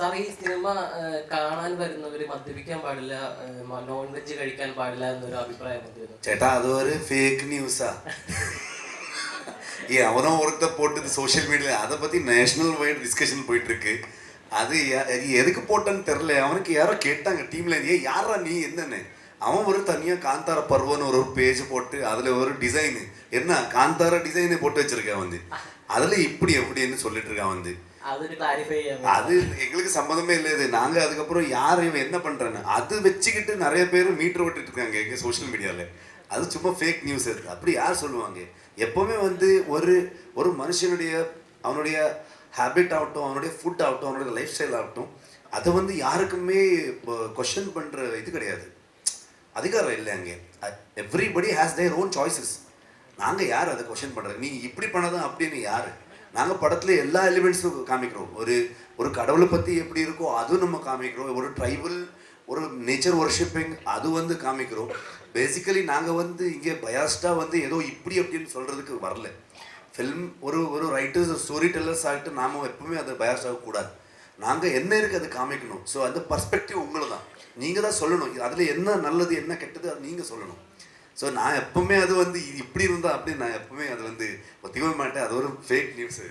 Sir ഈ cinema കാണാൻ വരുന്നവര് മദ്യപിക്കാൻ പാടില്ല, നോൺ വെജ് കഴിക്കാൻ പാടില്ല എന്നൊരു അഭിപ്രായം വന്നിരുന്നു. ചേട്ടാ അതൊരു ഫേക്ക് ന്യൂஸா? அவனோ ஒருத்த போட்டது சோஷியல் மீடியாவில் அதை பற்றி நேஷனல் வைடு டிஸ்கஷன் போயிட்டுருக்கு. அது எதுக்கு போட்டான்னு தெரில. அவனுக்கு யாரோ கேட்டாங்க டீமில், யாரா நீ என்னன்னு. அவன் ஒரு தனியாக காந்தார பருவன்னு ஒரு பேஜ் போட்டு அதில் ஒரு டிசைனு என்ன காந்தார டிசைனை போட்டு வச்சுருக்கேன் வந்து. அதில் இப்படி எப்படின்னு சொல்லிட்டு இருக்கான் வந்து. அது எங்களுக்கு சம்மந்தமே இல்லை. இது நாங்கள் அதுக்கப்புறம் யார் இவன் என்ன பண்ணுறேன்னு அது வச்சுக்கிட்டு நிறைய பேர் மீட்டர் விட்டுட்டு இருக்காங்க எங்கள் சோஷியல் மீடியாவில். அது சும்மா ஃபேக் நியூஸ். அது அப்படி யார் சொல்லுவாங்க? எப்போவுமே வந்து ஒரு மனுஷனுடைய அவனுடைய ஹேபிட் ஆகட்டும், அவனுடைய ஃபுட் ஆகட்டும், அவனுடைய லைஃப் ஸ்டைல் ஆகட்டும், அதை வந்து யாருக்குமே கொஷன் பண்ணுற இது கிடையாது, அதிகாரம் இல்லை அங்கே. Everybody has their own choices. நாங்கள் யார் அதை கொஷன் பண்ணுறது? நீங்கள் இப்படி பண்ணதான் அப்படின்னு யார்? நாங்கள் படத்தில் எல்லா எலிமெண்ட்ஸும் காமிக்கிறோம். ஒரு கடவுளை பற்றி எப்படி இருக்கோ அதுவும் நம்ம காமிக்கிறோம். ஒரு ட்ரைபல் ஒரு நேச்சர் ஒர்ஷிப்பிங் அது வந்து காமிக்கிறோம். பேசிக்கலி நாங்கள் வந்து இங்கே பயாஸ்டாக வந்து ஏதோ இப்படி அப்படின்னு சொல்கிறதுக்கு வரல. ஃபில்ம் ஒரு ரைட்டர்ஸ் ஸ்டோரி டெல்லர்ஸ் ஆகிட்டு நாம் எப்பவுமே அதை பயாஸ்ட் ஆகக்கூடாது. நாங்கள் என்ன இருக்குது அது காமிக்கணும். ஸோ அந்த பர்ஸ்பெக்டிவ் உங்களை தான், நீங்கள் தான் சொல்லணும். அதில் என்ன நல்லது என்ன கெட்டது அது நீங்கள் சொல்லணும். ஸோ நான் எப்பவுமே அது வந்து இப்படி இருந்தால் அப்படின்னு நான் எப்பவுமே அது வந்து ஒத்திக்க மாட்டேன். அது ஒரு ஃபேக் நியூஸ்.